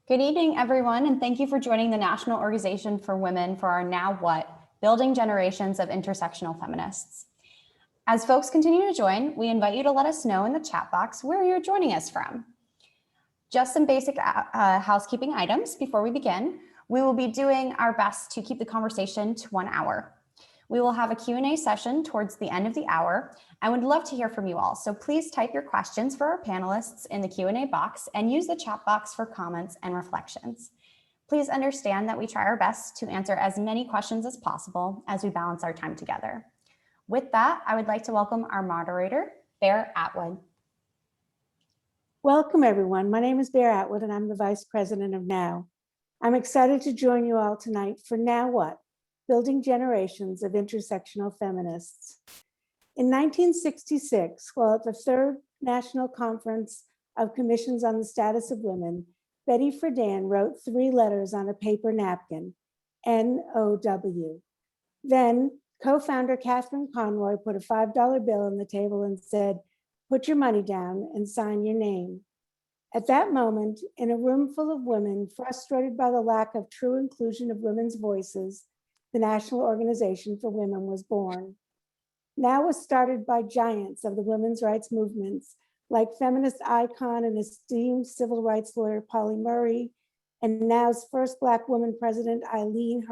Good evening, everyone, and thank you for joining the National Organization for Women for our Now What? Building Generations of Intersectional Feminists. As folks continue to join, we invite you to let us know in the chat box where you're joining us from. Just some basic housekeeping items before we begin. We will be doing our best to keep the conversation to 1 hour. We will have a Q&A session towards the end of the hour. I would love to hear from you all, so please type your questions for our panelists in the Q&A box and use the chat box for comments and reflections. Please understand that we try our best to answer as many questions as possible as we balance our time together. With that, I would like to welcome our moderator, Bear Atwood. Welcome, everyone. My name is Bear Atwood, and I'm the Vice President of NOW. I'm excited to join you all tonight for Now What? Building Generations of Intersectional Feminists. In 1966, while at the Third National Conference of Commissions on the Status of Women, Betty Friedan wrote 3 letters on a paper napkin, N-O-W. Then co-founder Catherine Conroy put a $5 bill on the table and said, "Put your money down and sign your name." At that moment, in a room full of women frustrated by the lack of true inclusion of women's voices, the National Organization for Women was born. NOW was started by giants of the women's rights movements like feminist icon and esteemed civil rights lawyer Polly Murray, and NOW's first Black woman president, Eileen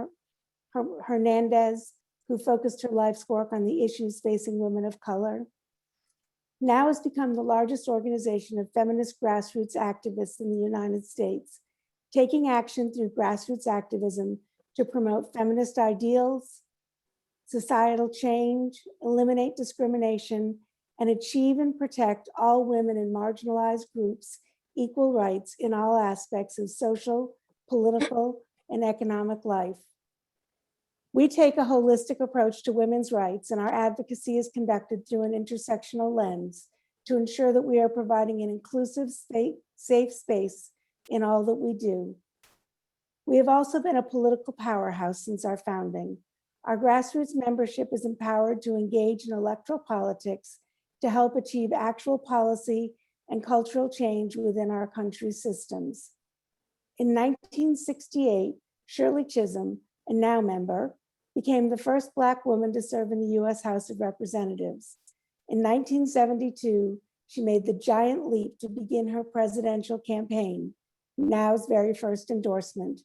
Hernandez, who focused her life's work on the issues facing women of color. NOW has become the largest organization of feminist grassroots activists in the United States, taking action through grassroots activism to promote feminist ideals, societal change, eliminate discrimination, and achieve and protect all women and marginalized groups equal rights in all aspects of social, political, and economic life. We take a holistic approach to women's rights, and our advocacy is conducted through an intersectional lens to ensure that we are providing an inclusive, safe space in all that we do. We have also been a political powerhouse since our founding. Our grassroots membership is empowered to engage in electoral politics to help achieve actual policy and cultural change within our country's systems. In 1968, Shirley Chisholm, a NOW member, became the first Black woman to serve in the US House of Representatives. In 1972, she made the giant leap to begin her presidential campaign, NOW's very first endorsement.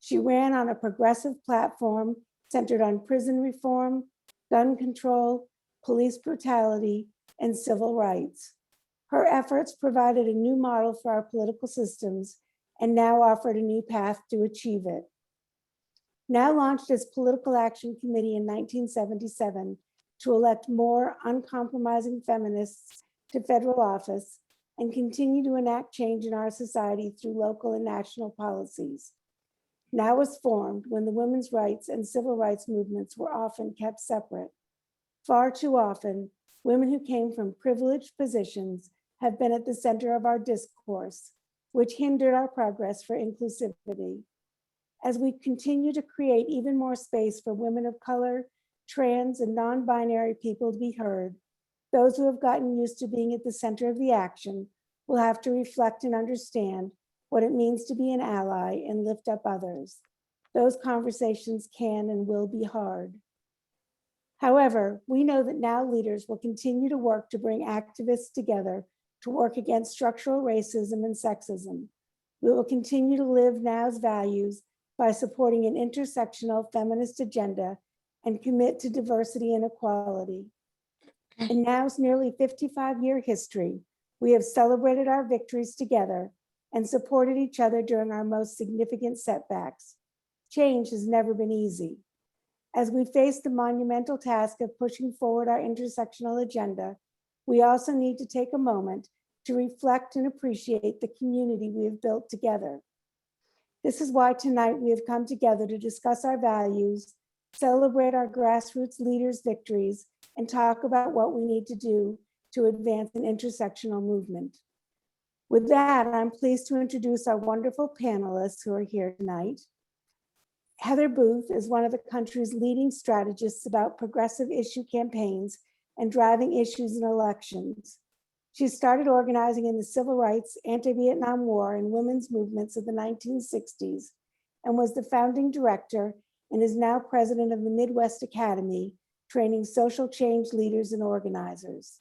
She ran on a progressive platform centered on prison reform, gun control, police brutality, and civil rights. Her efforts provided a new model for our political systems and now offered a new path to achieve it. Now launched as Political Action Committee in 1977 to elect more uncompromising feminists to federal office and continue to enact change in our society through local and national policies. Now was formed when the women's rights and civil rights movements were often kept separate. Far too often, women who came from privileged positions have been at the center of our discourse, which hindered our progress for inclusivity. As we continue to create even more space for women of color, trans, and non-binary people to be heard, those who have gotten used to being at the center of the action will have to reflect and understand what it means to be an ally and lift up others. Those conversations can and will be hard. However, we know that now leaders will continue to work to bring activists together to work against structural racism and sexism. We will continue to live now's values by supporting an intersectional feminist agenda and commit to diversity and equality. In now's nearly 55-year history, we have celebrated our victories together and supported each other during our most significant setbacks. Change has never been easy. As we face the monumental task of pushing forward our intersectional agenda, we also need to take a moment to reflect and appreciate the community we have built together. This is why tonight we have come together to discuss our values, celebrate our grassroots leaders' victories, and talk about what we need to do to advance an intersectional movement. With that, I'm pleased to introduce our wonderful panelists who are here tonight. Heather Booth is one of the country's leading strategists about progressive issue campaigns and driving issues in elections. She started organizing in the civil rights, anti-Vietnam War, and women's movements of the 1960s and was the founding director and is now president of the Midwest Academy, training social change leaders and organizers.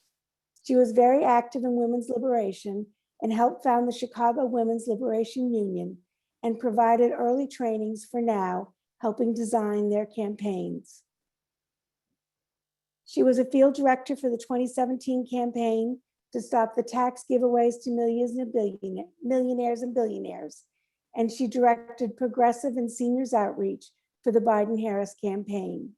She was very active in women's liberation and helped found the Chicago Women's Liberation Union and provided early trainings for NOW, helping design their campaigns. She was a field director for the 2017 campaign to stop the tax giveaways to millionaires and billionaires. And she directed progressive and seniors outreach for the Biden-Harris campaign.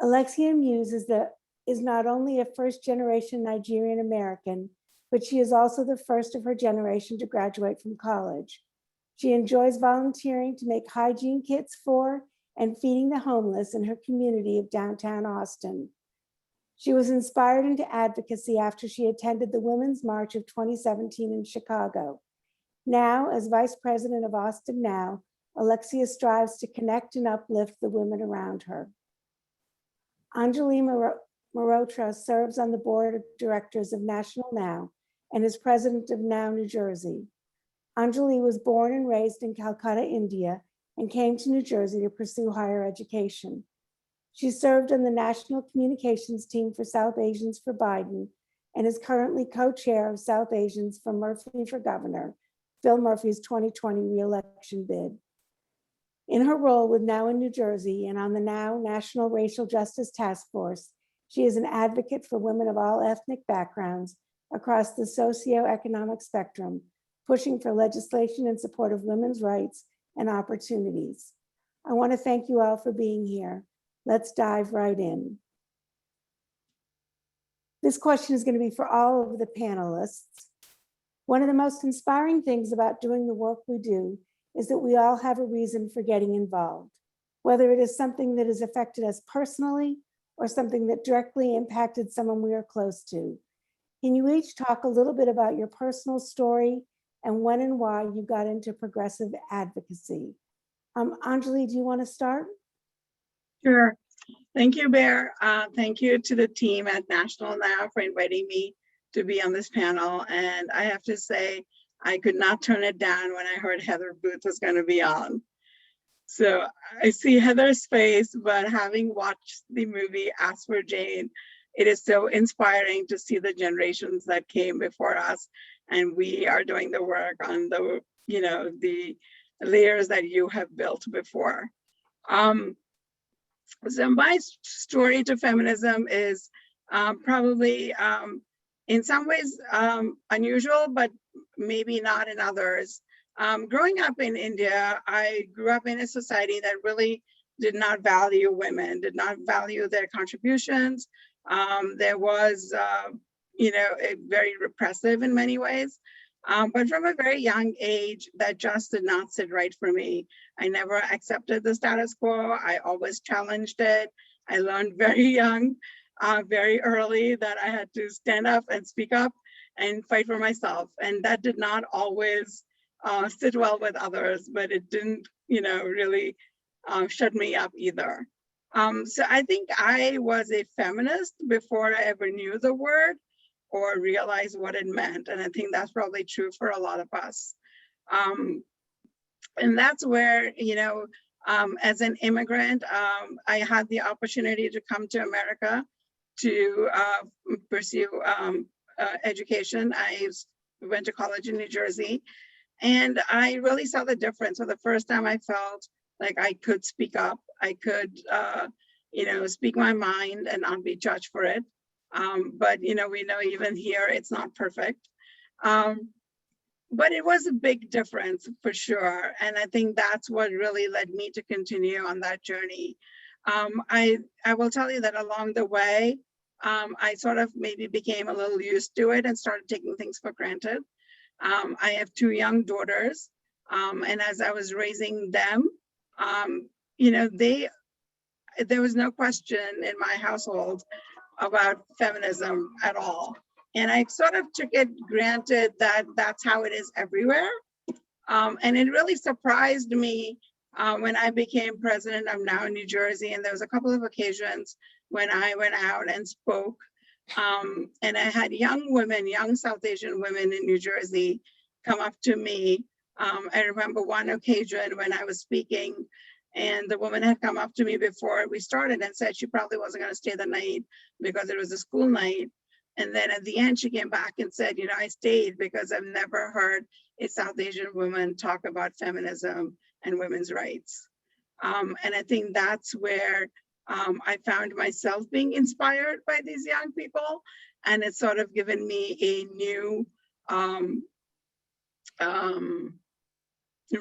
Alexia Muse is not only a first-generation Nigerian American, but she is also the first of her generation to graduate from college. She enjoys volunteering to make hygiene kits for and feeding the homeless in her community of downtown Austin. She was inspired into advocacy after she attended the Women's March of 2017 in Chicago. Now, as Vice President of Austin Now, Alexia strives to connect and uplift the women around her. Anjali Mehrotra serves on the board of directors of National Now and is president of Now, New Jersey. Anjali was born and raised in Calcutta, India, and came to New Jersey to pursue higher education. She served on the national communications team for South Asians for Biden and is currently co-chair of South Asians for Murphy for Governor, Phil Murphy's 2020 re-election bid. In her role with Now in New Jersey and on the Now National Racial Justice Task Force, she is an advocate for women of all ethnic backgrounds across the socioeconomic spectrum, pushing for legislation in support of women's rights and opportunities. I want to thank you all for being here. Let's dive right in. This question is going to be for all of the panelists. One of the most inspiring things about doing the work we do is that we all have a reason for getting involved, whether it is something that has affected us personally or something that directly impacted someone we are close to. Can you each talk a little bit about your personal story and when and why you got into progressive advocacy? Anjali, do you want to start? Sure. Thank you, Bear. Thank you to the team at National Now for inviting me to be on this panel. And I have to say, I could not turn it down when I heard Heather Booth was going to be on. So I see Heather's face, but having watched the movie Ask for Jane, it is so inspiring to see the generations that came before us. And we are doing the work on the layers that you have built before. So my story to feminism is probably in some ways unusual, but maybe not in others. Growing up in India, I grew up in a society that really did not value women, did not value their contributions. There was, very repressive in many ways. But from a very young age, that just did not sit right for me. I never accepted the status quo. I always challenged it. I learned very young, very early, that I had to stand up and speak up and fight for myself. And that did not always sit well with others, but it didn't, really shut me up either. So I think I was a feminist before I ever knew the word or realized what it meant. And I think that's probably true for a lot of us. And that's where, as an immigrant, I had the opportunity to come to America to pursue education. I went to college in New Jersey, and I really saw the difference. For the first time, I felt like I could speak up. I could, speak my mind and not be judged for it. But, we know even here, it's not perfect. But it was a big difference for sure. And I think that's what really led me to continue on that journey. I will tell you that along the way, I sort of maybe became a little used to it and started taking things for granted. I have 2 young daughters. And as I was raising them, there was no question in my household about feminism at all. And I sort of took it granted that that's how it is everywhere. And it really surprised me when I became president of Now in New Jersey. And there was a couple of occasions when I went out and spoke. And I had young South Asian women in New Jersey come up to me. I remember one occasion when I was speaking, and the woman had come up to me before we started and said she probably wasn't going to stay the night because it was a school night. And then at the end, she came back and said, I stayed because I've never heard a South Asian woman talk about feminism and women's rights. And I think that's where I found myself being inspired by these young people. And it's sort of given me a new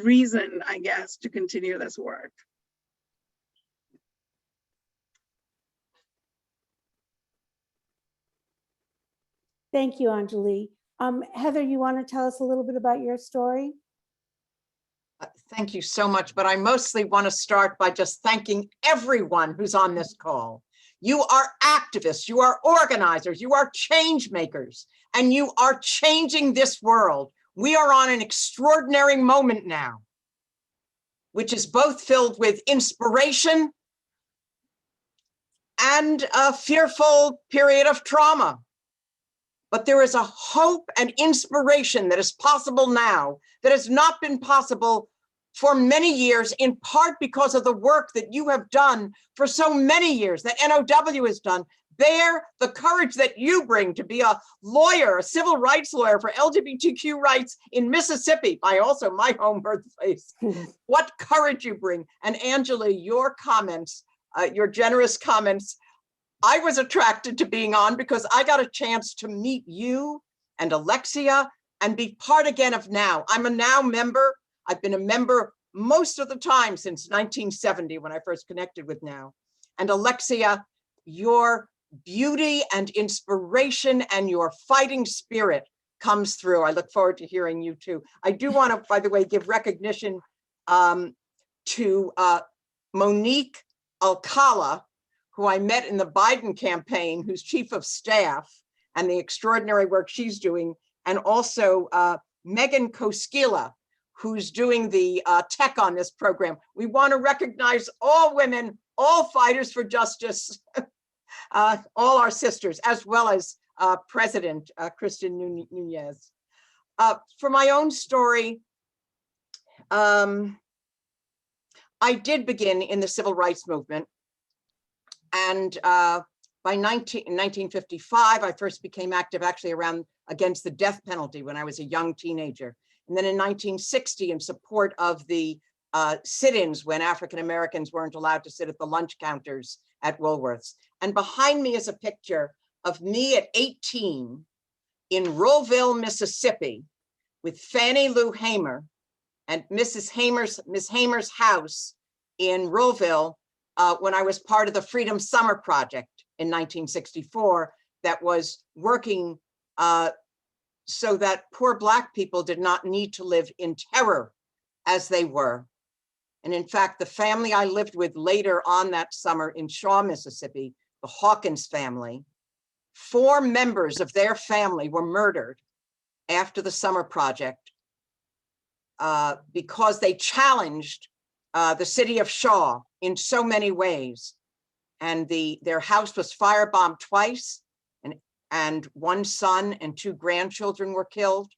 reason, I guess, to continue this work. Thank you, Anjali. Heather, you want to tell us a little bit about your story? Thank you so much, but I mostly want to start by just thanking everyone who's on this call. You are activists, you are organizers, you are change makers, and you are changing this world. We are on an extraordinary moment now, which is both filled with inspiration and a fearful period of trauma. But there is a hope and inspiration that is possible now that has not been possible for many years, in part because of the work that you have done for so many years, that NOW has done. Bear the courage that you bring to be a lawyer, a civil rights lawyer for LGBTQ rights in Mississippi, my home birthplace. What courage you bring. And Anjali, your comments, your generous comments, I was attracted to being on because I got a chance to meet you and Alexia and be part again of Now. I'm a Now member. I've been a member most of the time since 1970 when I first connected with Now. And Alexia, your beauty and inspiration and your fighting spirit comes through. I look forward to hearing you too. I do want to, by the way, give recognition to Monique Alcala, who I met in the Biden campaign, who's chief of staff, and the extraordinary work she's doing, and also Megan Koskila, who's doing the tech on this program. We want to recognize all women, all fighters for justice, all our sisters, as well as President Kristen Nunez. For my own story, I did begin in the civil rights movement. And by 1955, I first became active actually around against the death penalty when I was a young teenager. And then in 1960, in support of the sit-ins when African Americans weren't allowed to sit at the lunch counters at Woolworths. And behind me is a picture of me at 18 in Rollville, Mississippi, with Fannie Lou Hamer and Miss Hamer's house in Rollville when I was part of the Freedom Summer Project in 1964 that was working so that poor Black people did not need to live in terror as they were. And in fact, the family I lived with later on that summer in Shaw, Mississippi, the Hawkins family, 4 members of their family were murdered after the Summer Project because they challenged the city of Shaw in so many ways. And their house was firebombed twice, and 1 son and 2 grandchildren were killed.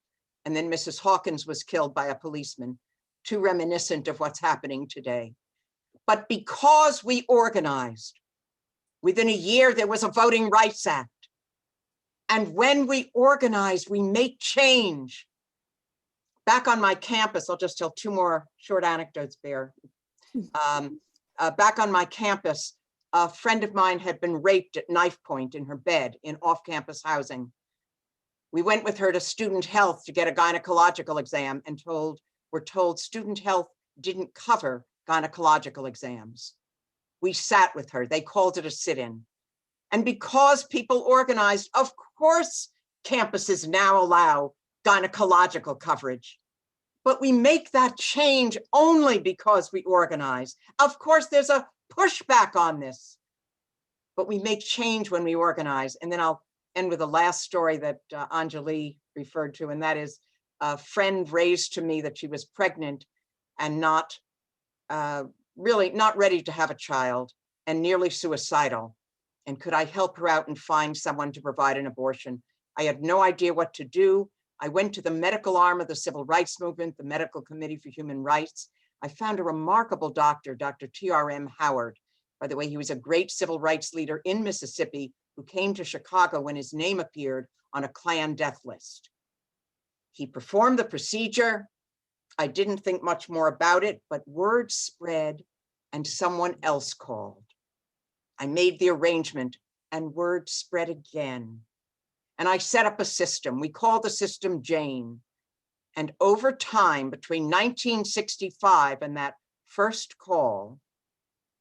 And then Mrs. Hawkins was killed by a policeman, too reminiscent of what's happening today. But because we organized, within a year, there was a Voting Rights Act. And when we organize, we make change. Back on my campus, I'll just tell 2 more short anecdotes, Bear. Back on my campus, a friend of mine had been raped at knife point in her bed in off-campus housing. We went with her to student health to get a gynecological exam and were told student health didn't cover gynecological exams. We sat with her. They called it a sit-in. And because people organized, of course, campuses now allow gynecological coverage. But we make that change only because we organize. Of course, there's a pushback on this, but we make change when we organize. And then I'll end with the last story that Anjali referred to, and that is a friend raised to me that she was pregnant and really not ready to have a child and nearly suicidal. And could I help her out and find someone to provide an abortion? I had no idea what to do. I went to the medical arm of the civil rights movement, the Medical Committee for Human Rights. I found a remarkable doctor, Dr. T.R.M. Howard. By the way, he was a great civil rights leader in Mississippi who came to Chicago when his name appeared on a Klan death list. He performed the procedure. I didn't think much more about it, but word spread and someone else called. I made the arrangement and word spread again. And I set up a system. We called the system Jane. And over time, between 1965 and that first call,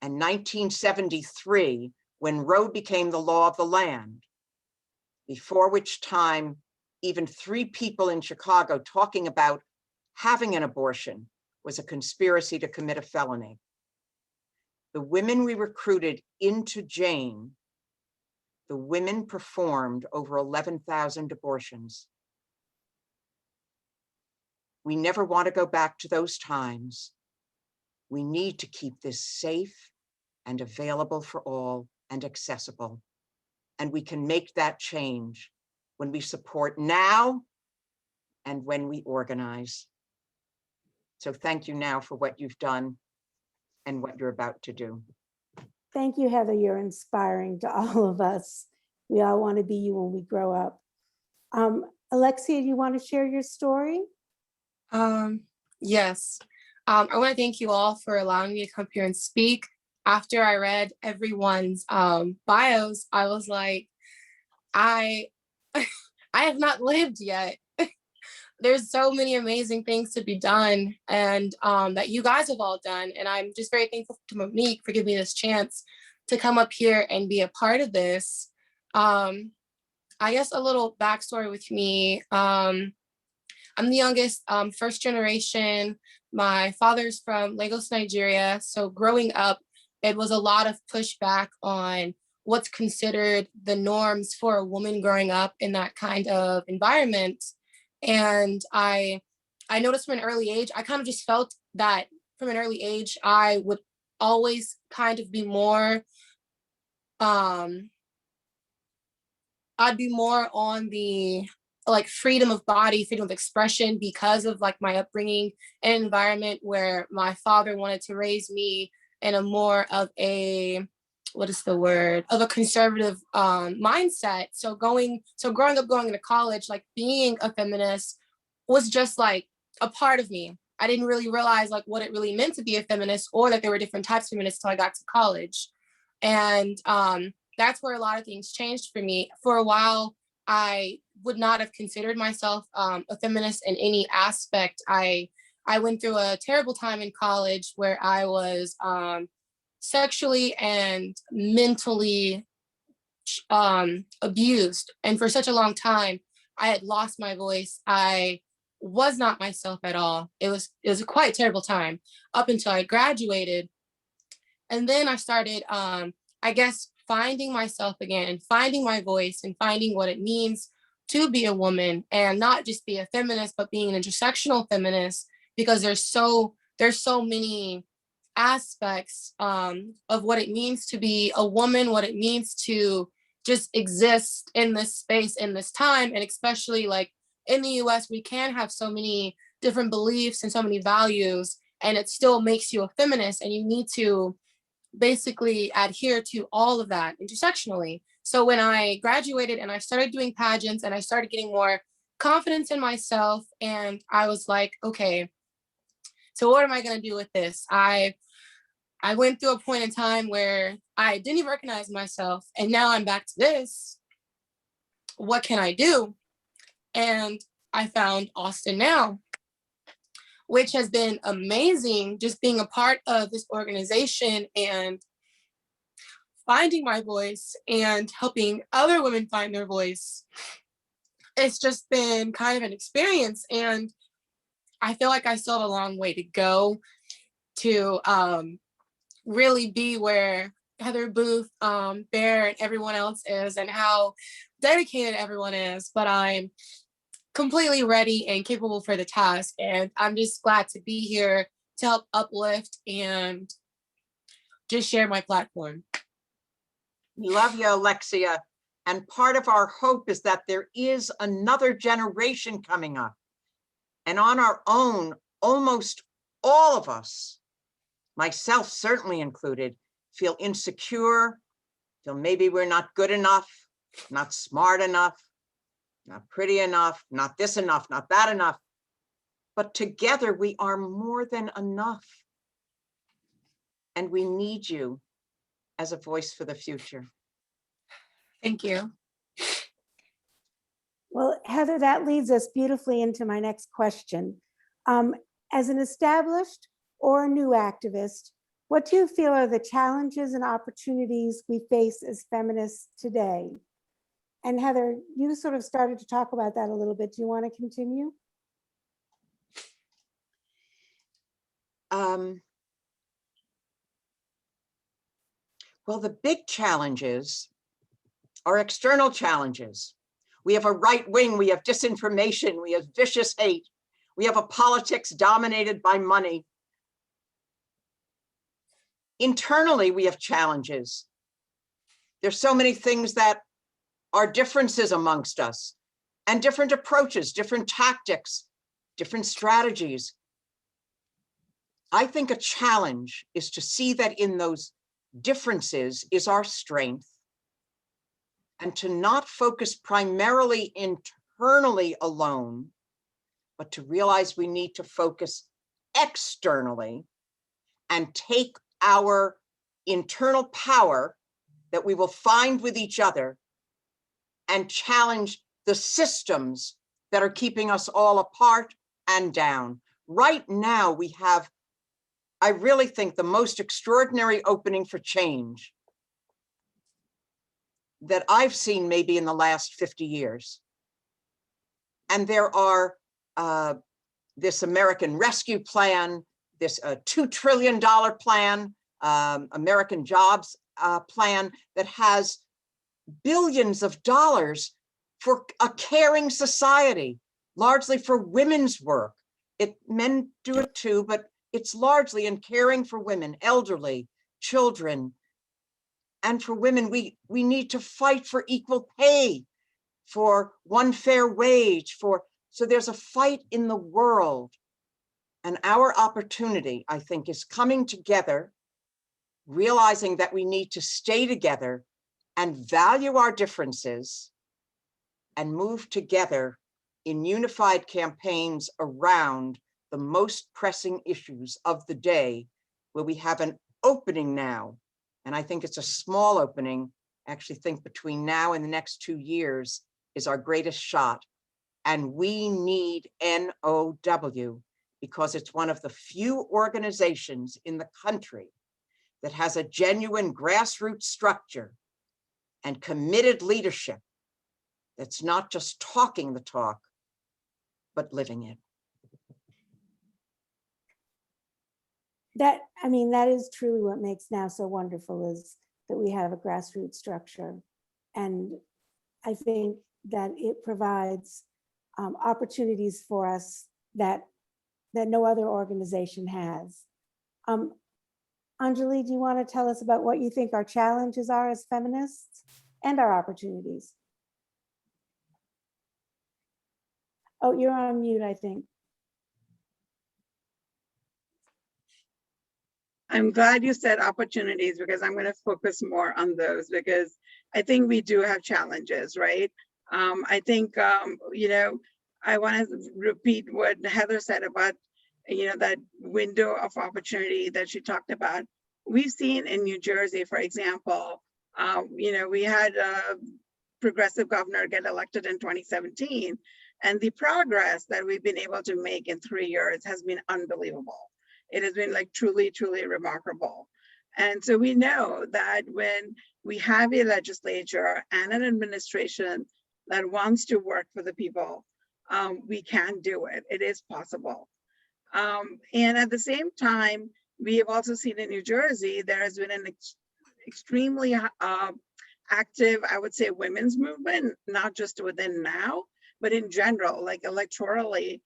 and 1973, when Roe became the law of the land, before which time even 3 people in Chicago talking about having an abortion was a conspiracy to commit a felony. The women we recruited into Jane, the women performed over 11,000 abortions. We never want to go back to those times. We need to keep this safe and available for all and accessible. And we can make that change when we support now and when we organize. So thank you now for what you've done and what you're about to do. Thank you, Heather. You're inspiring to all of us. We all want to be you when we grow up. Alexia, do you want to share your story? Yes. I want to thank you all for allowing me to come here and speak. After I read everyone's bios, I was like, I have not lived yet. There's so many amazing things to be done and that you guys have all done. And I'm just very thankful to Monique for giving me this chance to come up here and be a part of this. I guess a little backstory with me. I'm the youngest, first generation. My father's from Lagos, Nigeria. So growing up, it was a lot of pushback on what's considered the norms for a woman growing up in that kind of environment. And I noticed from an early age, I kind of just felt that from an early age, I would always kind of be more, I'd be more on the like freedom of body, freedom of expression because of like my upbringing in an environment where my father wanted to raise me in a more of a, what is the word, of a conservative mindset. So growing up, going into college, like being a feminist was just like a part of me. I didn't really realize like what it really meant to be a feminist, or that there were different types of feminists till I got to college. And that's where a lot of things changed for me. For a while, I would not have considered myself a feminist in any aspect. I went through a terrible time in college where I was sexually and mentally abused. And for such a long time, I had lost my voice. I was not myself at all. It was a quite terrible time up until I graduated. And then I started, I guess, finding myself again, finding my voice, and finding what it means to be a woman, and not just be a feminist, but being an intersectional feminist, because there's so many aspects of what it means to be a woman, what it means to just exist in this space, in this time. And especially like in the US, we can have so many different beliefs and so many values, and it still makes you a feminist, and you need to basically adhere to all of that intersectionally. So when I graduated and I started doing pageants and I started getting more confidence in myself, and I was like, okay, so what am I going to do with this? I went through a point in time where I didn't even recognize myself, and now I'm back to this. What can I do? And I found Austin Now, which has been amazing, just being a part of this organization and finding my voice and helping other women find their voice. It's just been kind of an experience, and I feel like I still have a long way to go to really be where Heather Booth, Bear, and everyone else is, and how dedicated everyone is. But I'm completely ready and capable for the task, and I'm just glad to be here to help uplift and just share my platform. We love you, Alexia. And part of our hope is that there is another generation coming up. And on our own, almost all of us, myself certainly included, feel insecure, feel maybe we're not good enough, not smart enough, not pretty enough, not this enough, not that enough. But together we are more than enough. And we need you as a voice for the future. Thank you. Well, Heather, that leads us beautifully into my next question. As an established or a new activist, what do you feel are the challenges and opportunities we face as feminists today? And Heather, you sort of started to talk about that a little bit. Do you want to continue? Well, the big challenges are external challenges. We have a right wing, we have disinformation, we have vicious hate, we have a politics dominated by money. Internally, we have challenges. There's so many things that are differences amongst us, and different approaches, different tactics, different strategies. I think a challenge is to see that in those differences is our strength, and to not focus primarily internally alone, but to realize we need to focus externally and take our internal power that we will find with each other and challenge the systems that are keeping us all apart and down. Right now, we have, I really think, the most extraordinary opening for change that I've seen maybe in the last 50 years. And there are this American Rescue Plan, this $2 trillion plan, American Jobs Plan that has billions of dollars for a caring society, largely for women's work. Men do it too, but it's largely in caring for women, elderly, children. And for women, we need to fight for equal pay, for one fair wage, so there's a fight in the world. And our opportunity, I think, is coming together, realizing that we need to stay together and value our differences and move together in unified campaigns around the most pressing issues of the day, where we have an opening now. And I think it's a small opening. I actually think between now and the next 2 years is our greatest shot. And we need NOW, because it's one of the few organizations in the country that has a genuine grassroots structure and committed leadership that's not just talking the talk, but living it. That, I mean, that is truly what makes Now so wonderful, is that we have a grassroots structure. And I think that it provides opportunities for us that no other organization has. Anjali, do you want to tell us about what you think our challenges are as feminists and our opportunities? Oh, you're on mute, I think. I'm glad you said opportunities, because I'm going to focus more on those, because I think we do have challenges, right? I think, I want to repeat what Heather said about, that window of opportunity that she talked about. We've seen in New Jersey, for example, we had a progressive governor get elected in 2017, and the progress that we've been able to make in 3 years has been unbelievable. It has been like truly, truly remarkable. And so we know that when we have a legislature and an administration that wants to work for the people, we can do it. It is possible. And at the same time, we have also seen in New Jersey, there has been an extremely active, I would say, women's movement, not just within Now, but in general, like electorally.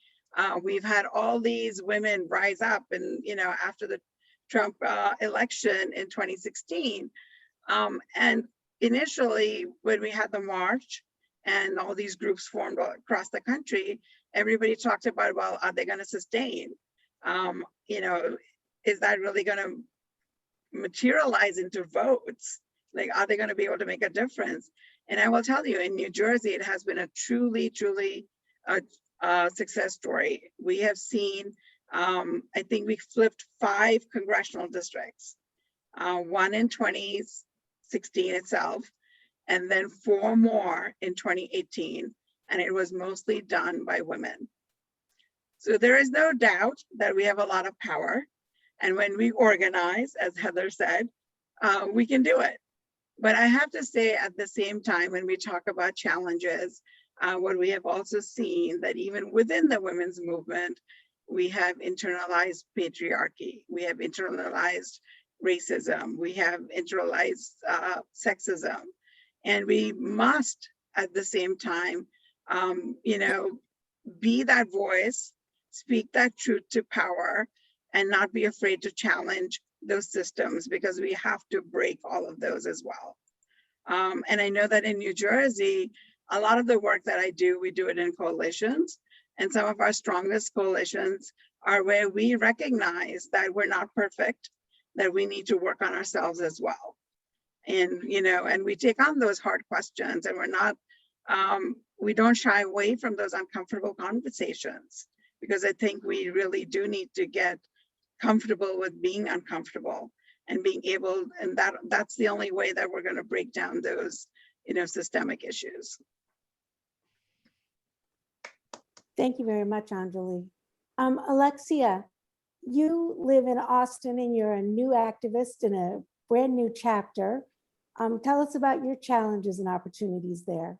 We've had all these women rise up, and after the Trump election in 2016. And initially, when we had the march and all these groups formed across the country, everybody talked about, well, are they going to sustain? Is that really going to materialize into votes? Like, are they going to be able to make a difference? And I will tell you, in New Jersey, it has been a truly, truly success story. We have seen, I think we flipped 5 congressional districts, one in 2016 itself, and then 4 more in 2018. And it was mostly done by women. So there is no doubt that we have a lot of power. And when we organize, as Heather said, we can do it. But I have to say, at the same time, when we talk about challenges, what we have also seen, that even within the women's movement, we have internalized patriarchy, we have internalized racism, we have internalized sexism, and we must, at the same time, be that voice, speak that truth to power, and not be afraid to challenge those systems, because we have to break all of those as well. And I know that in New Jersey, a lot of the work that I do, we do it in coalitions. And some of our strongest coalitions are where we recognize that we're not perfect, that we need to work on ourselves as well. And, and we take on those hard questions, and we're not, we don't shy away from those uncomfortable conversations, because I think we really do need to get comfortable with being uncomfortable and being able, and that's the only way that we're going to break down those, systemic issues. Thank you very much, Anjali. Alexia, you live in Austin and you're a new activist in a brand new chapter. Tell us about your challenges and opportunities there.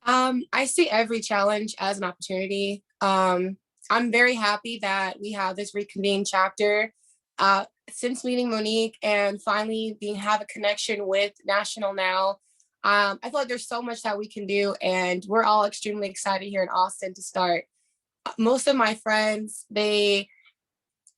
I see every challenge as an opportunity. I'm very happy that we have this reconvened chapter. Since meeting Monique and finally have a connection with National Now, I feel like there's so much that we can do, and we're all extremely excited here in Austin to start. Most of my friends, they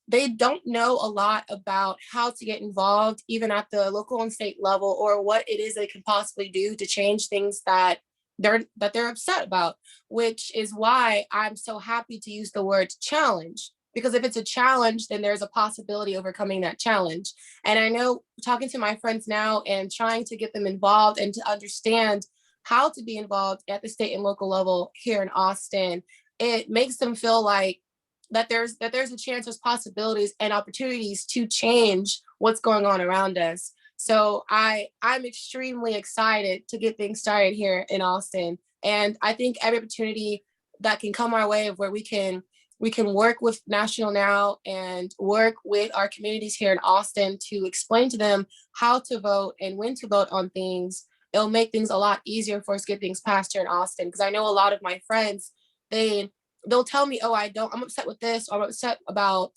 don't know a lot about how to get involved, even at the local and state level, or what it is they can possibly do to change things that they're upset about, which is why I'm so happy to use the word challenge, because if it's a challenge, then there's a possibility overcoming that challenge. And I know, talking to my friends now and trying to get them involved and to understand how to be involved at the state and local level here in Austin, it makes them feel like that there's a chance, there's possibilities and opportunities to change what's going on around us. So I'm extremely excited to get things started here in Austin. And I think every opportunity that can come our way of where we can work with National Now and work with our communities here in Austin to explain to them how to vote and when to vote on things, it'll make things a lot easier for us to get things passed here in Austin. Because I know a lot of my friends, they'll tell me, oh, I'm upset with this, or I'm upset about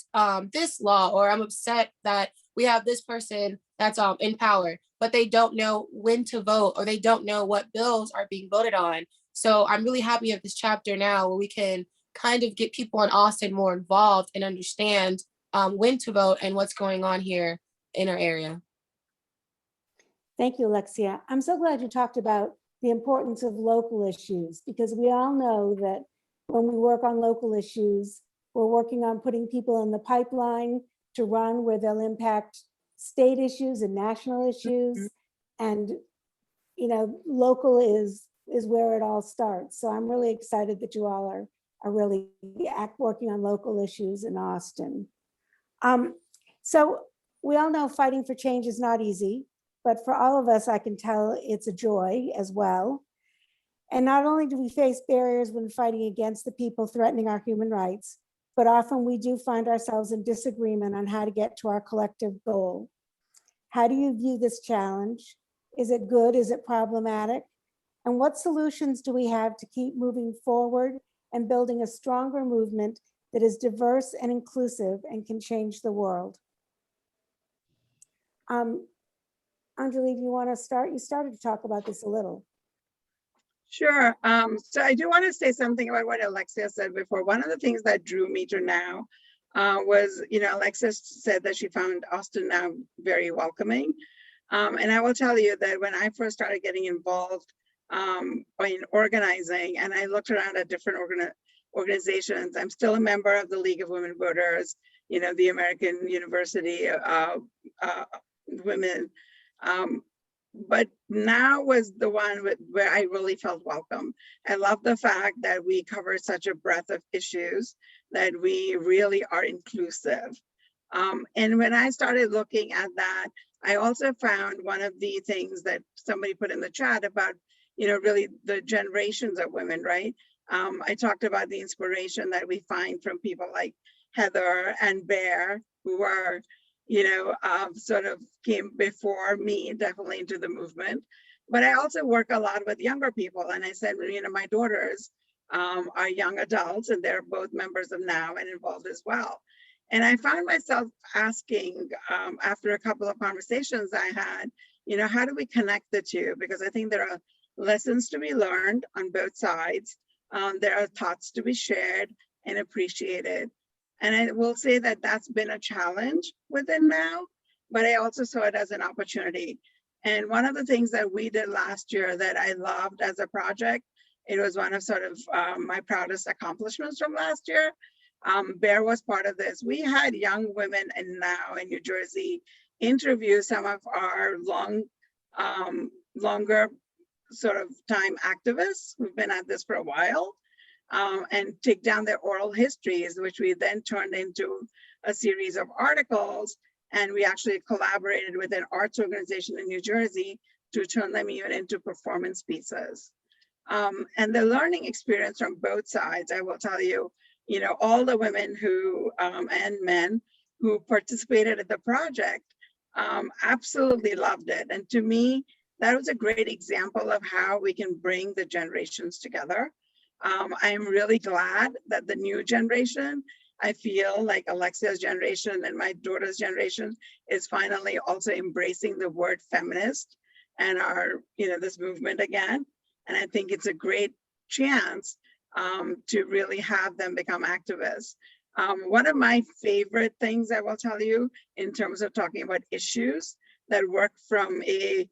this law, or I'm upset that we have this person that's in power, but they don't know when to vote, or they don't know what bills are being voted on. So I'm really happy of this chapter now where we can kind of get people in Austin more involved and understand when to vote and what's going on here in our area. Thank you, Alexia. I'm so glad you talked about the importance of local issues, because we all know that when we work on local issues, we're working on putting people in the pipeline to run where they'll impact state issues and national issues. And, local is where it all starts. So I'm really excited that you all are really working on local issues in Austin. So we all know fighting for change is not easy, but for all of us, I can tell it's a joy as well. And not only do we face barriers when fighting against the people threatening our human rights, but often we do find ourselves in disagreement on how to get to our collective goal. How do you view this challenge? Is it good? Is it problematic? And what solutions do we have to keep moving forward and building a stronger movement that is diverse and inclusive and can change the world? Anjali, do you want to start? You started to talk about this a little. Sure. So I do want to say something about what Alexia said before. One of the things that drew me to Now was, Alexia said that she found Austin Now very welcoming. And I will tell you that when I first started getting involved in organizing, and I looked around at different organizations, I'm still a member of the League of Women Voters, the American University Women. But Now was the one where I really felt welcome. I love the fact that we cover such a breadth of issues, that we really are inclusive. And when I started looking at that, I also found one of the things that somebody put in the chat about, really the generations of women, right? I talked about the inspiration that we find from people like Heather and Bear, who are sort of came before me, definitely into the movement. But I also work a lot with younger people. And I said, my daughters are young adults, and they're both members of Now and involved as well. And I found myself asking, after a couple of conversations I had, how do we connect the two? Because I think there are lessons to be learned on both sides. There are thoughts to be shared and appreciated. And I will say that that's been a challenge within Now, but I also saw it as an opportunity. And one of the things that we did last year that I loved as a project, it was one of sort of my proudest accomplishments from last year. Bear was part of this. We had young women in Now in New Jersey interview some of our longer sort of time activists who've been at this for a while. And take down their oral histories, which we then turned into a series of articles. And we actually collaborated with an arts organization in New Jersey to turn them even into performance pieces. And the learning experience from both sides, I will tell you, all the women who and men who participated in the project absolutely loved it. And to me, that was a great example of how we can bring the generations together. I'm really glad that the new generation, I feel like Alexia's generation and my daughter's generation, is finally also embracing the word feminist and our, this movement again. And I think it's a great chance to really have them become activists. One of my favorite things I will tell you in terms of talking about issues that work from a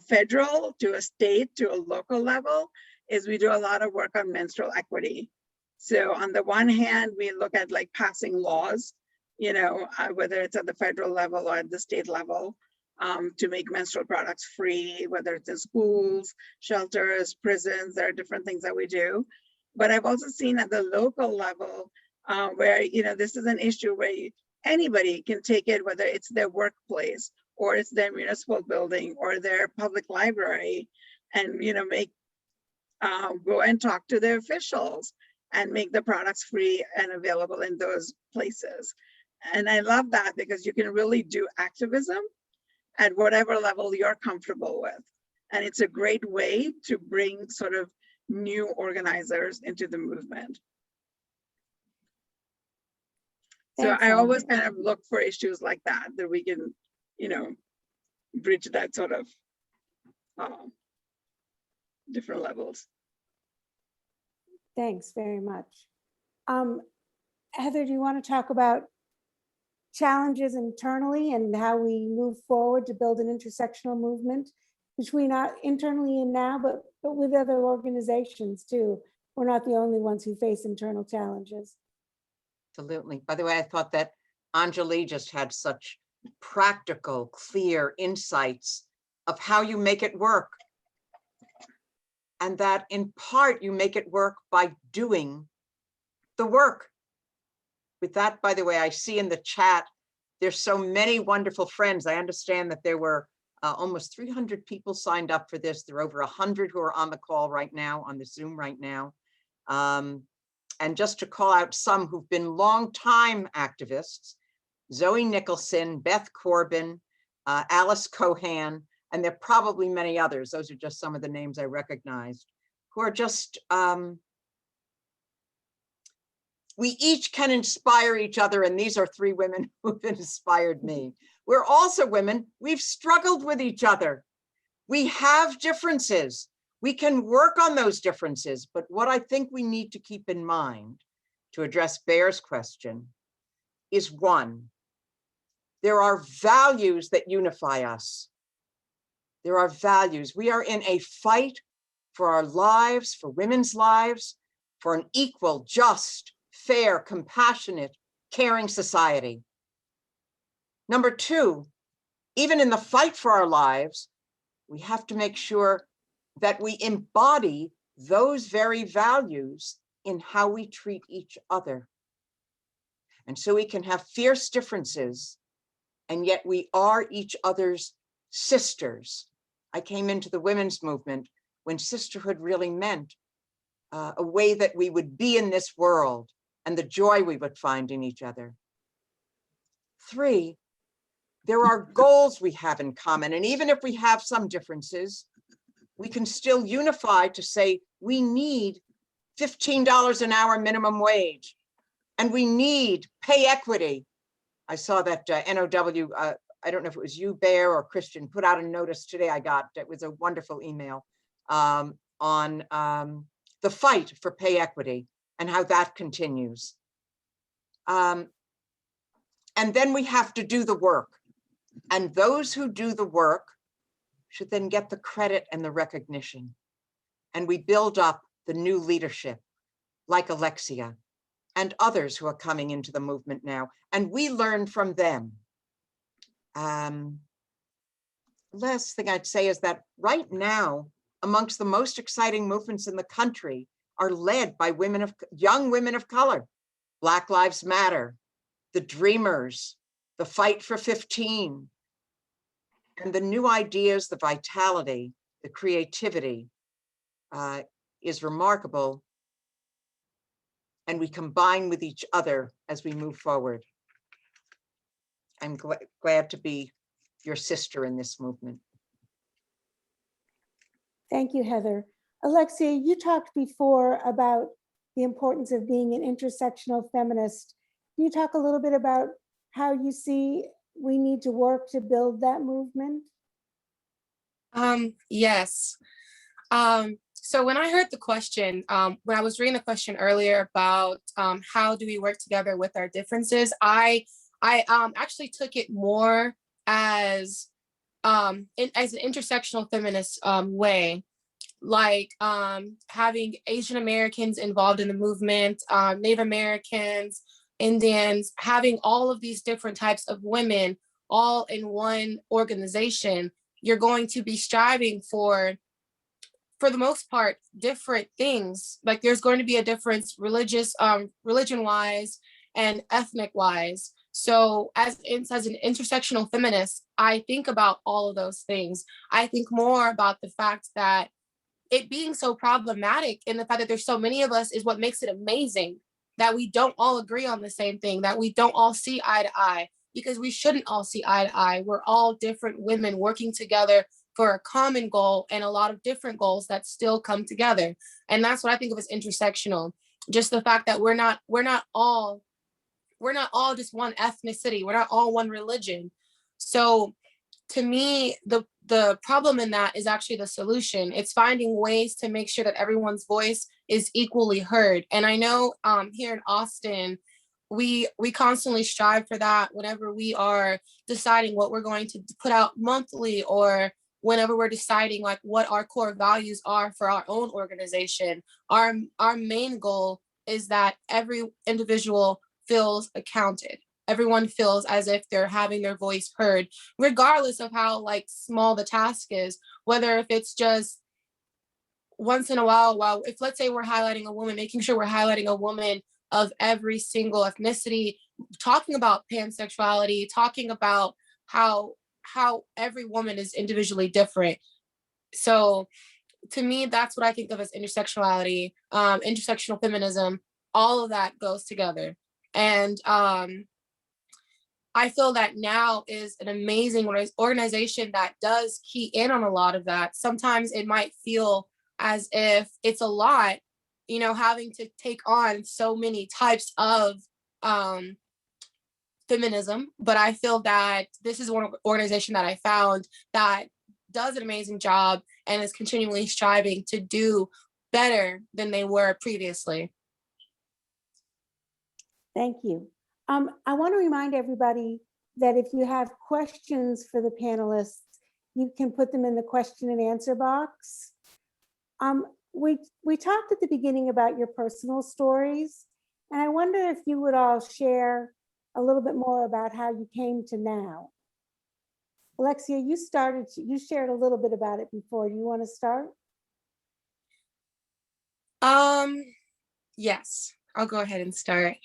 federal to a state to a local level is we do a lot of work on menstrual equity. So on the one hand, we look at like passing laws, whether it's at the federal level or at the state level, to make menstrual products free, whether it's in schools, shelters, prisons, there are different things that we do. But I've also seen at the local level, where, you know, this is an issue where anybody can take it, whether it's their workplace or it's their municipal building or their public library, and, you know, go and talk to their officials and make the products free and available in those places. And I love that, because you can really do activism at whatever level you're comfortable with. And it's a great way to bring sort of new organizers into the movement. So Thanks, I Heather. always kind of look for issues like that, that we can, you know, bridge that sort of different levels. Thanks very much. Heather, do you want to talk about challenges internally and how we move forward to build an intersectional movement between internally and now, but with other organizations too? We're not the only ones who face internal challenges. Absolutely. By the way, I thought that Anjali just had such practical, clear insights of how you make it work. And that in part, you make it work by doing the work. With that, by the way, I see in the chat, there's so many wonderful friends. I understand that there were almost 300 people signed up for this. There are over 100 who are on the call right now, on the Zoom right now. And just to call out some who've been longtime activists: Zoe Nicholson, Beth Corbin, Alice Cohan, and there are probably many others. Those are just some of the names I recognized, who are just, we each can inspire each other. And these are 3 women who've inspired me. We're also women. We've struggled with each other. We have differences. We can work on those differences. But what I think we need to keep in mind to address Bear's question is, 1, there are values that unify us. There are values. We are in a fight for our lives, for women's lives, for an equal, just, fair, compassionate, caring society. Number 2, even in the fight for our lives, we have to make sure that we embody those very values in how we treat each other. And so we can have fierce differences, and yet we are each other's sisters. I came into the women's movement when sisterhood really meant a way that we would be in this world and the joy we would find in each other. 3, there are goals we have in common. And even if we have some differences, we can still unify to say we need $15 an hour minimum wage, and we need pay equity. I saw that NOW, I don't know if it was you, Bear, or Christian, put out a notice today I got. It was a wonderful email on the fight for pay equity and how that continues. And then we have to do the work. And those who do the work should then get the credit and the recognition. And we build up the new leadership, like Alexia and others who are coming into the movement now, and we learn from them. Last thing I'd say is that right now, amongst the most exciting movements in the country are led by young women of color. Black Lives Matter, the Dreamers, the Fight for 15, and the new ideas, the vitality, the creativity is remarkable. And we combine with each other as we move forward. I'm glad to be your sister in this movement. Thank you, Heather. Alexia, you talked before about the importance of being an intersectional feminist. Can you talk a little bit about how you see we need to work to build that movement? Yes. So when I heard the question, when I was reading the question earlier about how do we work together with our differences, I actually took it more as an intersectional feminist way, like having Asian Americans involved in the movement, Native Americans, Indians, having all of these different types of women all in one organization. You're going to be striving for for the most part, different things. Like there's going to be a difference religion wise and ethnic wise. So as an intersectional feminist, I think about all of those things. I think more about the fact that it being so problematic and the fact that there's so many of us is what makes it amazing, that we don't all agree on the same thing, that we don't all see eye to eye, because we shouldn't all see eye to eye. We're all different women working together for a common goal and a lot of different goals that still come together. And that's what I think of as intersectional. Just the fact that we're not all just one ethnicity. We're not all one religion. So to me, the problem in that is actually the solution. It's finding ways to make sure that everyone's voice is equally heard. And I know here in Austin, we constantly strive for that whenever we are deciding what we're going to put out monthly, or whenever we're deciding like what our core values are for our own organization. Our main goal is that every individual feels accounted. Everyone feels as if they're having their voice heard, regardless of how like small the task is, whether if it's just once in a while, if let's say we're highlighting a woman, making sure we're highlighting a woman of every single ethnicity, talking about pansexuality, talking about how every woman is individually different. So to me, that's what I think of as intersectionality, intersectional feminism. All of that goes together. And I feel that now is an amazing organization that does key in on a lot of that. Sometimes it might feel as if it's a lot, having to take on so many types of feminism. But I feel that this is one organization that I found that does an amazing job and is continually striving to do better than they were previously. Thank you. I want to remind everybody that if you have questions for the panelists, you can put them in the question and answer box. We talked at the beginning about your personal stories, and I wonder if you would all share a little bit more about how you came to now. Alexia, you shared a little bit about it before. Do you want to start? Yes, I'll go ahead and start.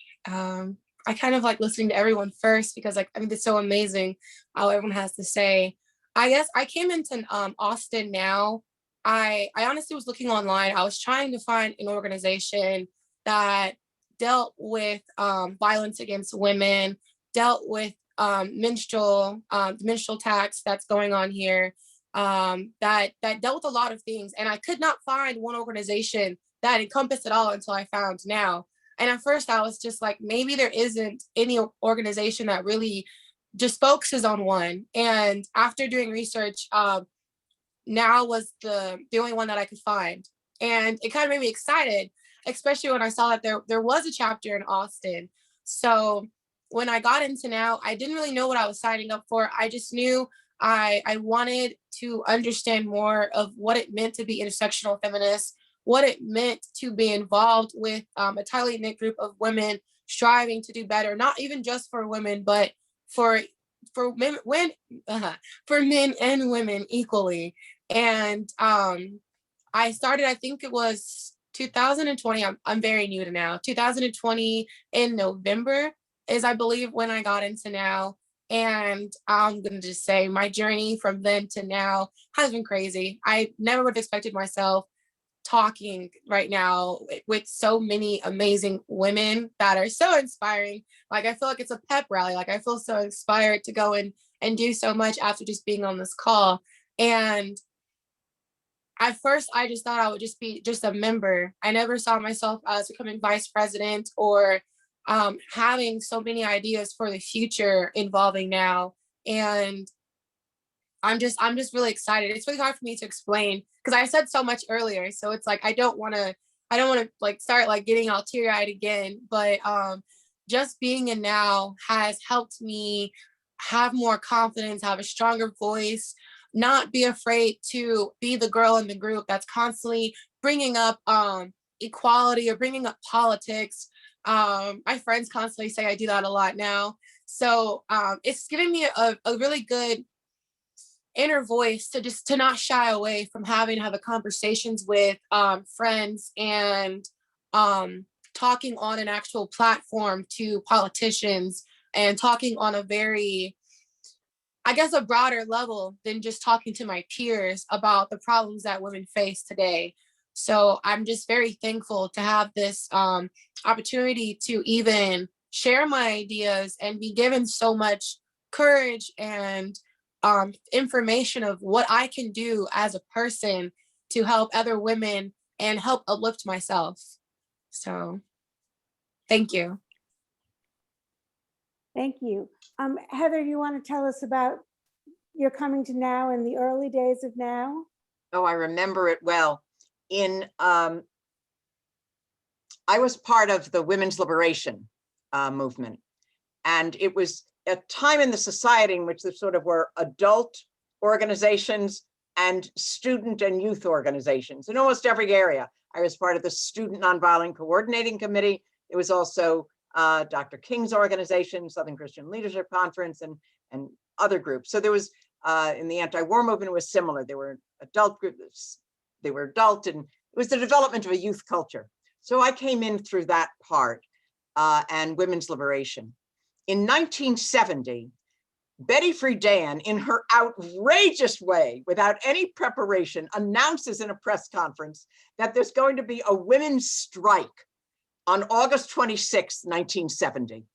I kind of like listening to everyone first because it's so amazing how everyone has to say. I guess I came into Austin now. I honestly was looking online. I was trying to find an organization that dealt with violence against women, dealt with menstrual tax that's going on here, that dealt with a lot of things. And I could not find one organization that encompassed it all until I found now. And at first I was just like, maybe there isn't any organization that really just focuses on one. And after doing research, now was the only one that I could find. And it kind of made me excited, especially when I saw that there was a chapter in Austin. So when I got into now, I didn't really know what I was signing up for. I just knew I wanted to understand more of what it meant to be intersectional feminist, what it meant to be involved with a tightly knit group of women striving to do better, not even just for women, but for men and women equally. And I started, I think it was 2020. I'm very new to now. 2020 in November is, I believe, when I got into now. And I'm going to just say my journey from then to now has been crazy. I never would have expected myself talking right now with so many amazing women that are so inspiring. Like, I feel like it's a pep rally. Like, I feel so inspired to go and do so much after just being on this call. And at first, I just thought I would just be just a member. I never saw myself as becoming vice president or having so many ideas for the future involving now. And I'm just really excited. It's really hard for me to explain because I said so much earlier. So it's like I don't want to like start like getting all teary-eyed again. But just being in now has helped me have more confidence, have a stronger voice, not be afraid to be the girl in the group that's constantly bringing up equality or bringing up politics. My friends constantly say I do that a lot now. So it's giving me a really good inner voice to not shy away from having to have conversations with friends and talking on an actual platform to politicians and talking on a very, I guess, a broader level than just talking to my peers about the problems that women face today. So I'm just very thankful to have this opportunity to even share my ideas and be given so much courage and information of what I can do as a person to help other women and help uplift myself. So thank you. Thank you. Heather, you want to tell us about your coming to NOW in the early days of NOW? Oh, I remember it well. I was part of the women's liberation movement. And it was a time in the society in which there sort of were adult organizations and student and youth organizations in almost every area. I was part of the Student Nonviolent Coordinating Committee. It was also Dr. King's organization, Southern Christian Leadership Conference, and other groups. So there was, in the anti-war movement, it was similar. There were adult groups, they were adult, and it was the development of a youth culture. So I came in through that part and women's liberation. In 1970, Betty Friedan, in her outrageous way, without any preparation, announces in a press conference that there's going to be a women's strike on August 26, 1970.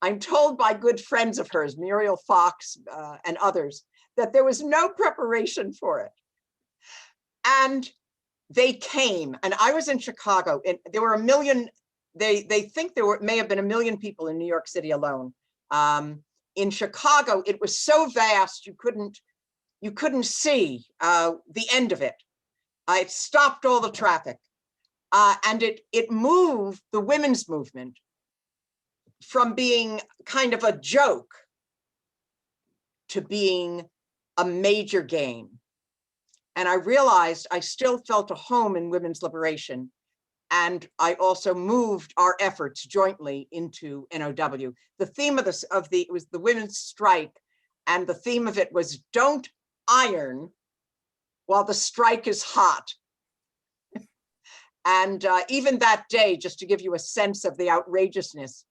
I'm told by good friends of hers, Muriel Fox and others, that there was no preparation for it. And they came, and I was in Chicago, and there were 1 million, they think there may have been 1 million people in New York City alone. In Chicago, it was so vast, you couldn't see the end of it. It stopped all the traffic. And it moved the women's movement from being kind of a joke to being a major game. And I realized I still felt a home in women's liberation. And I also moved our efforts jointly into NOW. The theme of it was the women's strike. And the theme of it was, don't iron while the strike is hot. And even that day, just to give you a sense of the outrageousness,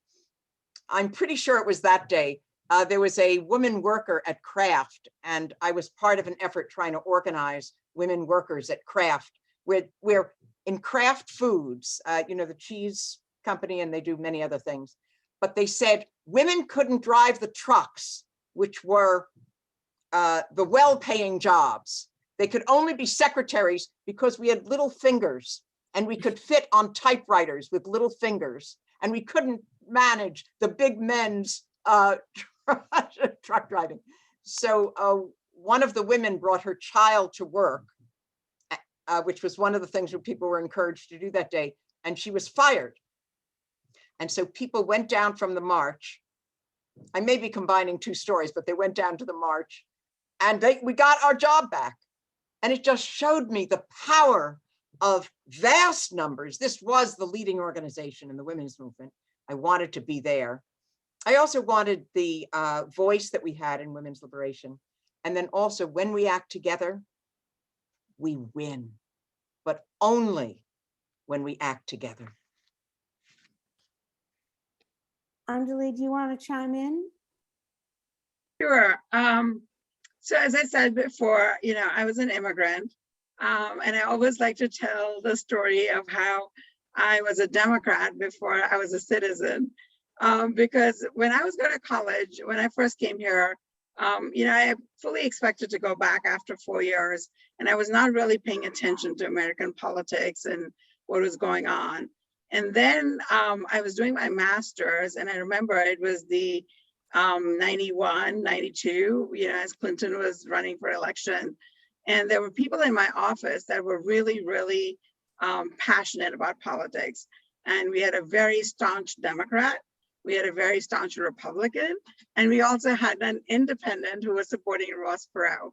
I'm pretty sure it was that day, there was a woman worker at Kraft, and I was part of an effort trying to organize women workers at Kraft, where in Kraft Foods, the cheese company, and they do many other things, but they said women couldn't drive the trucks, which were the well-paying jobs. They could only be secretaries because we had little fingers, and we could fit on typewriters with little fingers, and we couldn't manage the big men's truck driving. So one of the women brought her child to work, which was one of the things that people were encouraged to do that day, and she was fired. And so people went down from the march. I may be combining two stories, but they went down to the march, and we got our job back. And it just showed me the power of vast numbers. This was the leading organization in the women's movement. I wanted to be there. I also wanted the voice that we had in women's liberation. And then also, when we act together, we win, but only when we act together. Anjali, do you want to chime in? Sure. So as I said before, I was an immigrant, and I always like to tell the story of how I was a Democrat before I was a citizen. Because when I was going to college, when I first came here, I fully expected to go back after 4 years, and I was not really paying attention to American politics and what was going on. And then I was doing my master's, and I remember it was the 91, 92, as Clinton was running for election. And there were people in my office that were really, really passionate about politics. And we had a very staunch Democrat. We had a very staunch Republican, and we also had an independent who was supporting Ross Perot.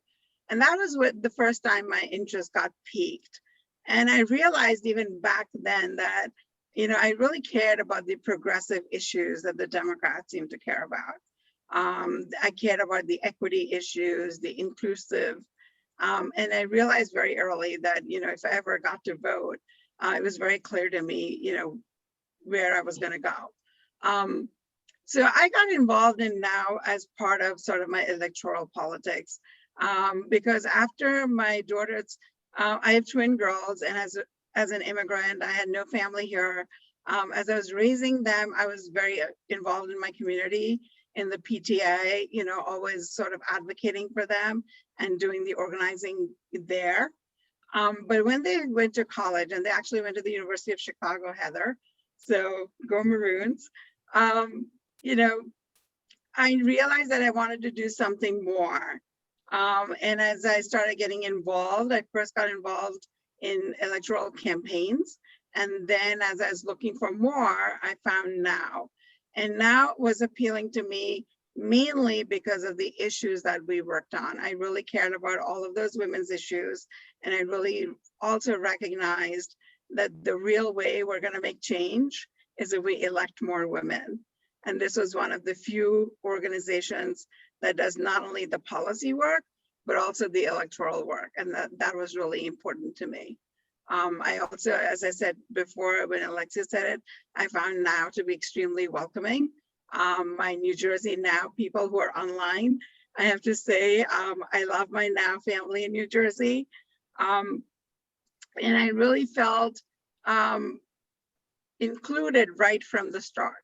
And that was the first time my interest got piqued. And I realized even back then that, I really cared about the progressive issues that the Democrats seemed to care about. I cared about the equity issues, the inclusive, and I realized very early that, if I ever got to vote, it was very clear to me, where I was going to go. So I got involved in now as part of sort of my electoral politics, because after my daughters, I have twin girls, and as an immigrant, I had no family here. As I was raising them, I was very involved in my community, in the PTA, always sort of advocating for them and doing the organizing there. But when they went to college, and they actually went to the University of Chicago, Heather, so go Maroons, I realized that I wanted to do something more. And as I started getting involved, I first got involved in electoral campaigns. And then as I was looking for more, I found Now. And Now was appealing to me mainly because of the issues that we worked on. I really cared about all of those women's issues. And I really also recognized that the real way we're going to make change is if we elect more women. And this was one of the few organizations that does not only the policy work, but also the electoral work. And that was really important to me. I also, as I said before, when Alexia said it, I found Now to be extremely welcoming. My New Jersey Now people who are online, I have to say, I love my Now family in New Jersey. And I really felt included right from the start.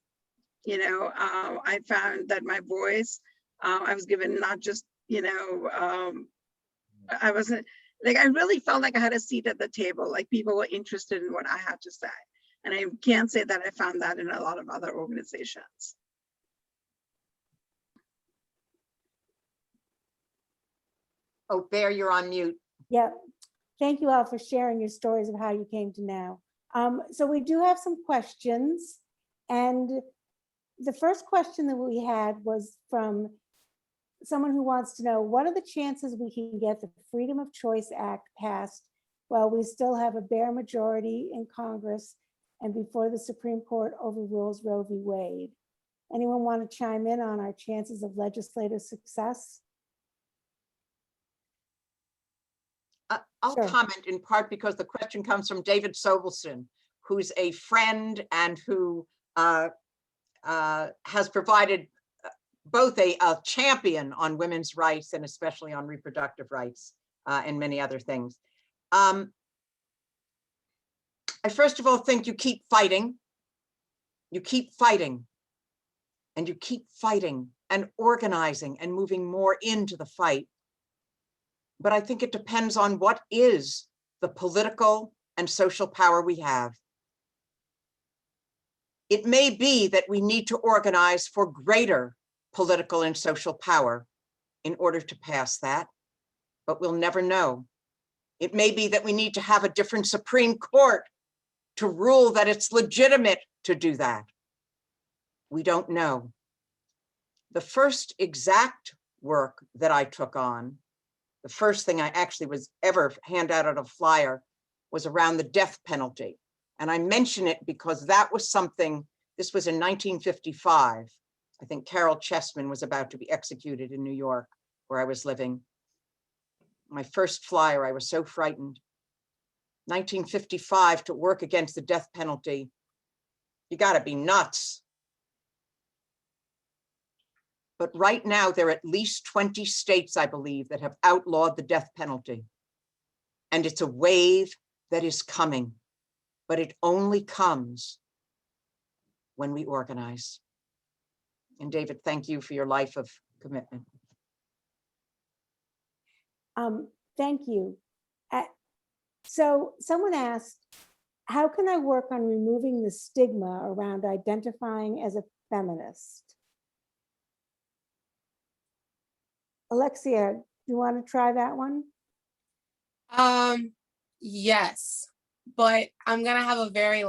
I found that my voice, I was given not just, I wasn't, like, I really felt like I had a seat at the table, like people were interested in what I had to say. And I can't say that I found that in a lot of other organizations. Oh, Bear, you're on mute. Yeah, thank you all for sharing your stories of how you came to Now. So we do have some questions, and the first question that we had was from someone who wants to know, what are the chances we can get the Freedom of Choice Act passed while we still have a bare majority in Congress and before the Supreme Court overrules Roe v. Wade? Anyone want to chime in on our chances of legislative success? I'll Sure. comment in part because the question comes from David Sobelson, who's a friend and who has provided both a champion on women's rights and especially on reproductive rights and many other things. I first of all think you keep fighting. You keep fighting. And you keep fighting and organizing and moving more into the fight. But I think it depends on what is the political and social power we have. It may be that we need to organize for greater political and social power in order to pass that, but we'll never know. It may be that we need to have a different Supreme Court to rule that it's legitimate to do that. We don't know. The first exact work that I took on, the first thing I actually was ever handed out a flyer, was around the death penalty. And I mention it because that was something, this was in 1955. I think Carol Chessman was about to be executed in New York, where I was living. My first flyer, I was so frightened. 1955, to work against the death penalty, you gotta be nuts. But right now, there are at least 20 states, I believe, that have outlawed the death penalty. And it's a wave that is coming, but it only comes when we organize. And David, thank you for your life of commitment. Thank you. So someone asked, how can I work on removing the stigma around identifying as a feminist? Alexia, do you want to try that one? Yes, but I'm gonna have a very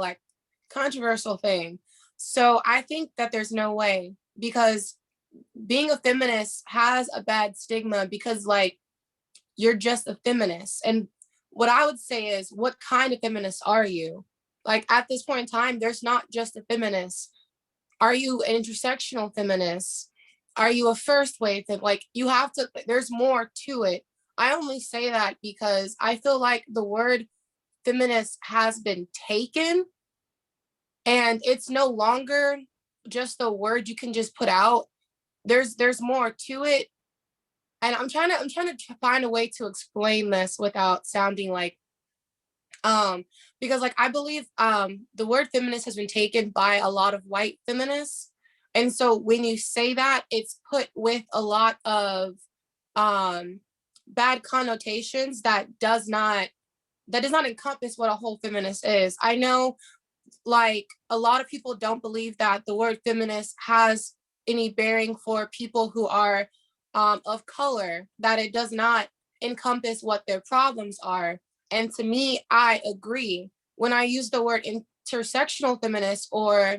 controversial thing. So I think that there's no way, because being a feminist has a bad stigma because you're just a feminist. And what I would say is, what kind of feminist are you? At this point in time, there's not just a feminist. Are you an intersectional feminist? are you a first wave? Like you have to, there's more to it. I only say that because I feel like the word feminist has been taken and it's no longer just a word you can just put out. There's more to it. And I'm trying to find a way to explain this without sounding like, because like I believe the word feminist has been taken by a lot of white feminists. And so when you say that, it's put with a lot of bad connotations that does not encompass what a whole feminist is. I know like a lot of people don't believe that the word feminist has any bearing for people who are of color, that it does not encompass what their problems are. And to me, I agree. When I use the word intersectional feminist or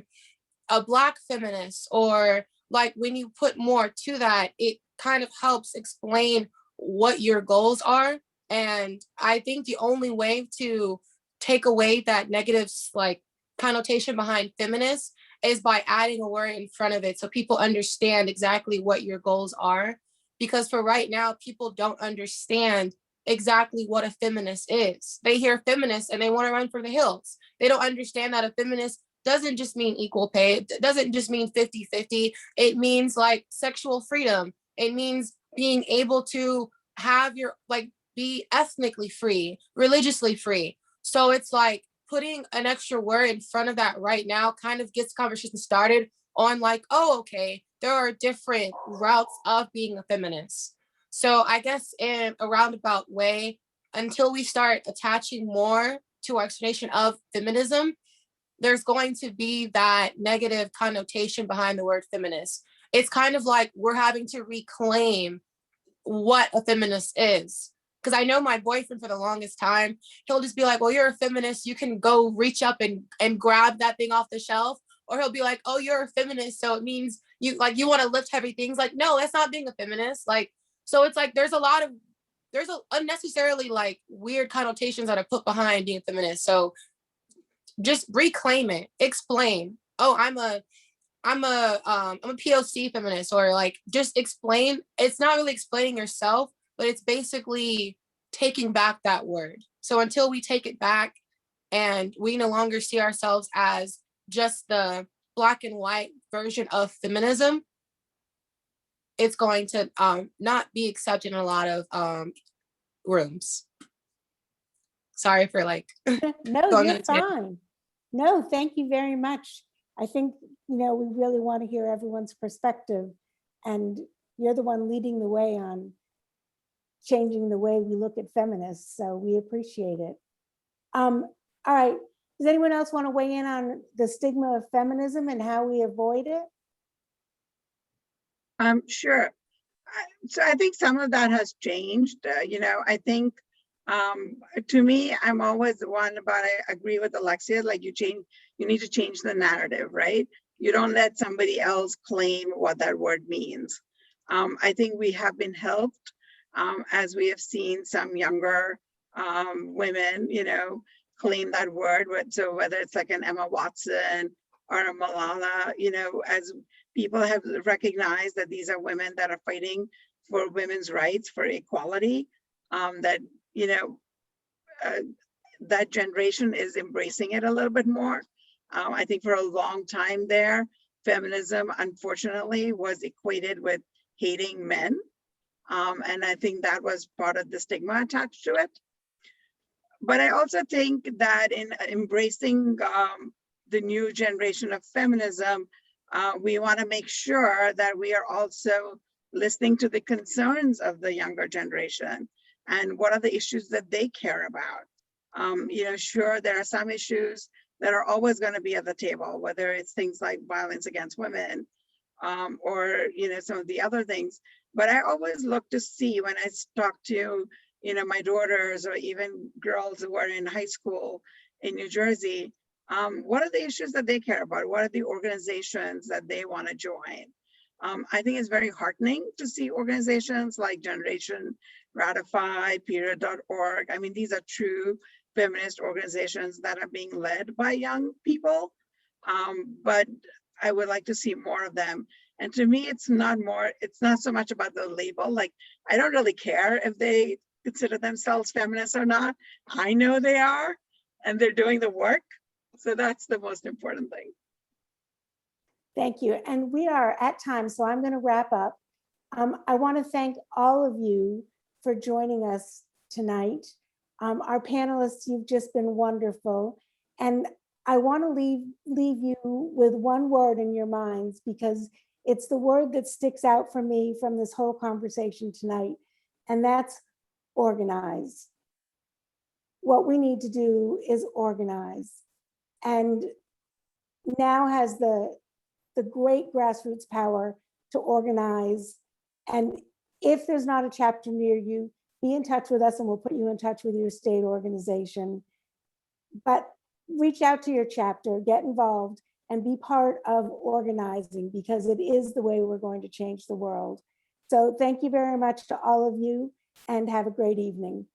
a Black feminist, or like when you put more to that, it kind of helps explain what your goals are. And I think the only way to take away that negative like connotation behind feminist is by adding a word in front of it so people understand exactly what your goals are. Because for right now, people don't understand exactly what a feminist is. They hear feminist and they want to run for the hills. They don't understand that a feminist doesn't just mean equal pay. It doesn't just mean 50-50. It means like sexual freedom. It means being able to have your, like, be ethnically free, religiously free. So it's like putting an extra word in front of that right now kind of gets conversation started on like, oh, okay, there are different routes of being a feminist. So I guess in a roundabout way, until we start attaching more to our explanation of feminism, there's going to be that negative connotation behind the word feminist. It's kind of like we're having to reclaim what a feminist is. Because I know my boyfriend for the longest time, he'll just be like, well, you're a feminist. You can go reach up and grab that thing off the shelf. Or he'll be like, oh, you're a feminist. So it means you want to lift heavy things. Like, no, that's not being a feminist. Like, so it's like, there's unnecessarily like weird connotations that are put behind being a feminist. So just reclaim it, explain. Oh, I'm a POC feminist, or like just explain. It's not really explaining yourself, but it's basically taking back that word. So until we take it back and we no longer see ourselves as just the black and white version of feminism, it's going to not be accepted in a lot of rooms. Sorry for like No, you're fine. No, thank you very much. I think, we really want to hear everyone's perspective, and you're the one leading the way on changing the way we look at feminists. So we appreciate it. All right. Does anyone else want to weigh in on the stigma of feminism and how we avoid it? Sure. So I think some of that has changed. I think to me, I'm always the one, but I agree with Alexia, like you need to change the narrative, right? You don't let somebody else claim what that word means. I think we have been helped as we have seen some younger women, claim that word. So whether it's like an Emma Watson or a Malala, as people have recognized that these are women that are fighting for women's rights, for equality, that that generation is embracing it a little bit more. I think for a long time there, feminism, unfortunately, was equated with hating men. And I think that was part of the stigma attached to it. But I also think that in embracing the new generation of feminism, we want to make sure that we are also listening to the concerns of the younger generation and what are the issues that they care about. Sure, there are some issues that are always going to be at the table, whether it's things like violence against women or, some of the other things. But I always look to see when I talk to, my daughters or even girls who are in high school in New Jersey, what are the issues that they care about? What are the organizations that they want to join? I think it's very heartening to see organizations like Generation Ratify, Period.org. I mean, these are true feminist organizations that are being led by young people. But I would like to see more of them. And to me, it's not so much about the label. Like, I don't really care if they consider themselves feminists or not. I know they are, and they're doing the work. So that's the most important thing. Thank you. And we are at time, so I'm going to wrap up. I want to thank all of you for joining us tonight. Our panelists, you've just been wonderful. And I want to leave you with one word in your minds, because it's the word that sticks out for me from this whole conversation tonight, and that's organize. What we need to do is organize. And now has the great grassroots power to organize. And if there's not a chapter near you, be in touch with us and we'll put you in touch with your state organization. But reach out to your chapter, get involved, and be part of organizing, because it is the way we're going to change the world. So thank you very much to all of you, and have a great evening.